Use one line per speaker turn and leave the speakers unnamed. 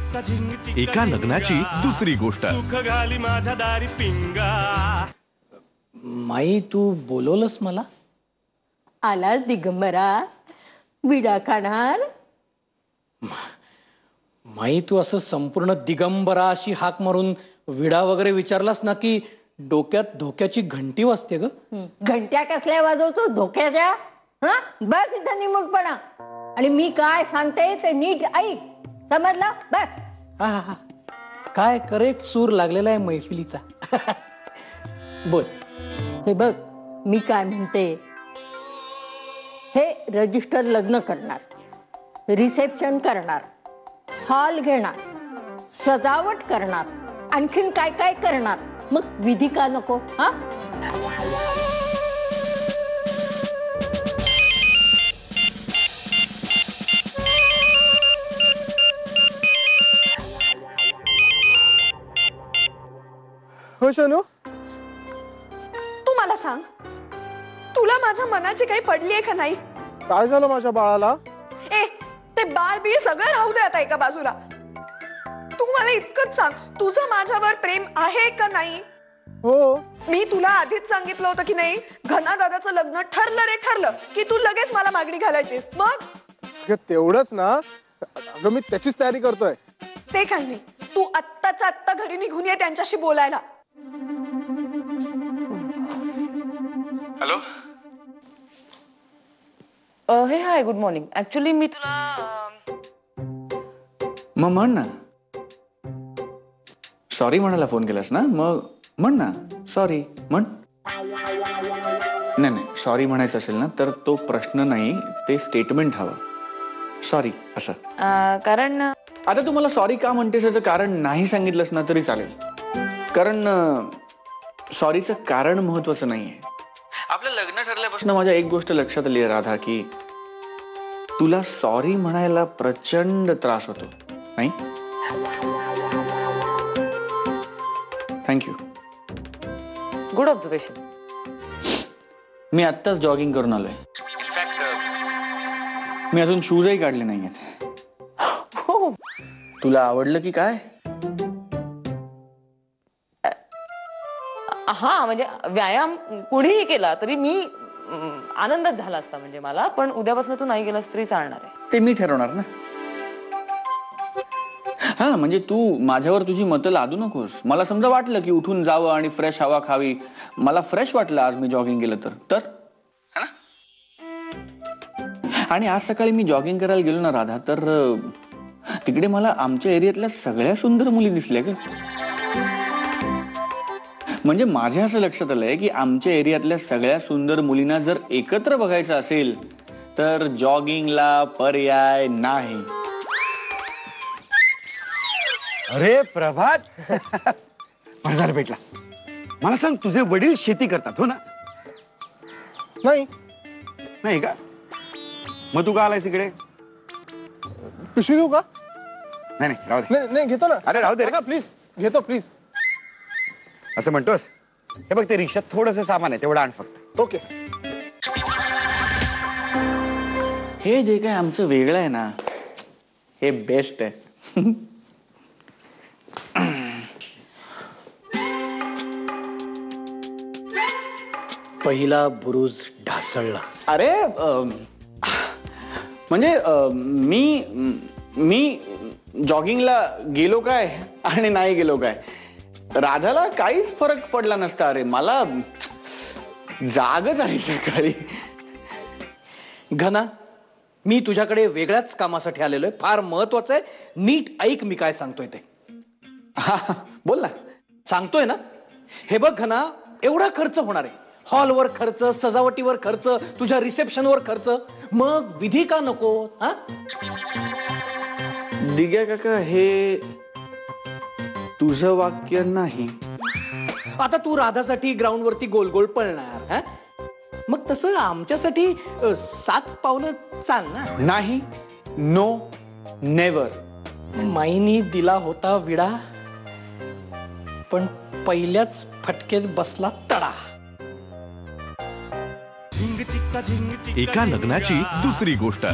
एका लग्नाची दुसरी गोष्ट।
माई तू बोलवलंस मला?
आलास दिगंबरा, विडा खाणार?
माई तू असं संपूर्ण दिगंबरा अशी हाक मारून विडा वगैरे विचारलास ना की डोक्यात धोक्याची घंटी वाजते ग।
घंट्या कसल्या वाजवतो धोक्याच्या? हा, बस इथं निमुटपणा आणि मी काय सांगते ते नीट ऐक, समजलं? बस।
हा हा हा, काय करेक्ट सूर लागलेला आहे मैफिलीचा। बोल।
हे बघ, मी काय म्हणते, हे रजिस्टर लग्न करणार, रिसेप्शन करणार, हॉल घेणार, सजावट करणार, आणखीन काय काय करणार, मग विधी का नको? हा,
हो शनू,
तू मला सांग, तुला माझ्या मनाची काही पडली आहे का नाही?
काय झालं माझ्या बाळाला?
ए, ते बाळ बीळ सगळं राहू दे आता एका बाजूला। तू मला इतकंच सांग, तुझं माझ्यावर प्रेम आहे का नाही?
हो,
मी तुला आधीच सांगितलं होतं की नाही, घना दादाचं लग्न ठरलं रे ठरलं की तू लगेच मला मागणी घालायचीस। मग
तेवढंच ना, अगं मी त्याचीच तयारी करतोय।
ते काही नाही, तू आत्ताच्या आत्ता घरी निघून ये त्यांच्याशी बोलायला।
हॅलो,
हे हाय, गुड मॉर्निंग। ऍक्च्युली मी तुला
मग म्हण ना, सॉरी म्हणायला फोन केलास ना, मग म्हण ना सॉरी म्हण। नाही नाही, सॉरी म्हणायचं असेल ना तर तो प्रश्न नाही, ते स्टेटमेंट हवं, सॉरी असं।
कारण
आता तू मला सॉरी का म्हणतेस याचं कारण नाही सांगितलंस ना तरी चालेल, कारण सॉरीचं कारण महत्वाचं नाहीये। आपलं लग्न ठरल्यापासून माझ्या एक गोष्ट लक्षात आली आहे राधा, की तुला सॉरी म्हणायला प्रचंड त्रास होतो, नाही? थँक्यू।
Good observation.
मी आत्ताच जॉगिंग करून आलोय, इनफॅक्ट मी अजून शूजही काढले नाहीयेत। तुला आवडलं की काय?
हा, म्हणजे व्यायाम कुणीही केला तरी मी आनंदच झाला असता म्हणजे मला, पण उद्यापासून तू नाही गेलास तरी चालणार आहे।
ते मी ठरवणार ना। हा, म्हणजे तू माझ्यावर तुझी मतं लादू नकोस। मला समजा वाटलं की उठून जावं आणि फ्रेश हवा खावी, मला फ्रेश वाटलं आज मी जॉगिंग केलं तर है ना? आणि आज सकाळी मी जॉगिंग करायला गेलो ना राधा, तर तिकडे मला आमच्या एरियातल्या सगळ्या सुंदर मुली दिसल्या ग। म्हणजे माझ्या असं लक्षात आलंय की आमच्या एरियातल्या सगळ्या सुंदर मुलींना जर एकत्र बघायचं असेल तर जॉगिंगला पर्याय नाही।
अरे प्रभात, बरं झालं भेटलास। मला सांग, तुझे वडील शेती करतात हो ना?
नाही
नाही का? मग तू का आलायस इकडे?
पिशवी घेऊ का?
नाही नाही, राहू दे।
नाही नाही, घेतो ना।
अरे राहू दे रे।
का प्लीज, घेतो प्लीज।
असं म्हणतोस? हे बघ, ते रिक्षात थोडंसं सामान आहे, तेवढं आण फक्त।
ओके।
हे जे काय आमचं वेगळं आहे ना, हे बेस्ट आहे।
पहिला बुरुज ढासळला।
अरे म्हणजे मी जॉगिंगला गेलो काय आणि नाही गेलो काय, राधाला काहीच फरक पडला नसता। अरे मला जागच आली सकाळी।
घना, मी तुझ्याकडे वेगळ्याच कामासाठी आलेलो आहे, फार महत्वाचं आहे, नीट ऐक मी काय सांगतोय ते।
हा, बोल ना।
सांगतोय ना, हे बघ घना, एवढा खर्च होणार आहे, हॉलवर खर्च, सजावटीवर खर्च, तुझ्या रिसेप्शनवर खर्च, मग विधी का नको? हा,
दिग्या काका, हे तुझं वाक्य नाही।
आता तू राधासाठी ग्राउंडवरती गोल गोल पळणार, हा? मग तसं आमच्यासाठी 7 पावलं चाल ना।
नाही, नो, नेवर।
माईनी दिला होता विडा, पण पहिल्याच फटकेत बसला तडा।
एका लग्नाची दुसरी गोष्ट।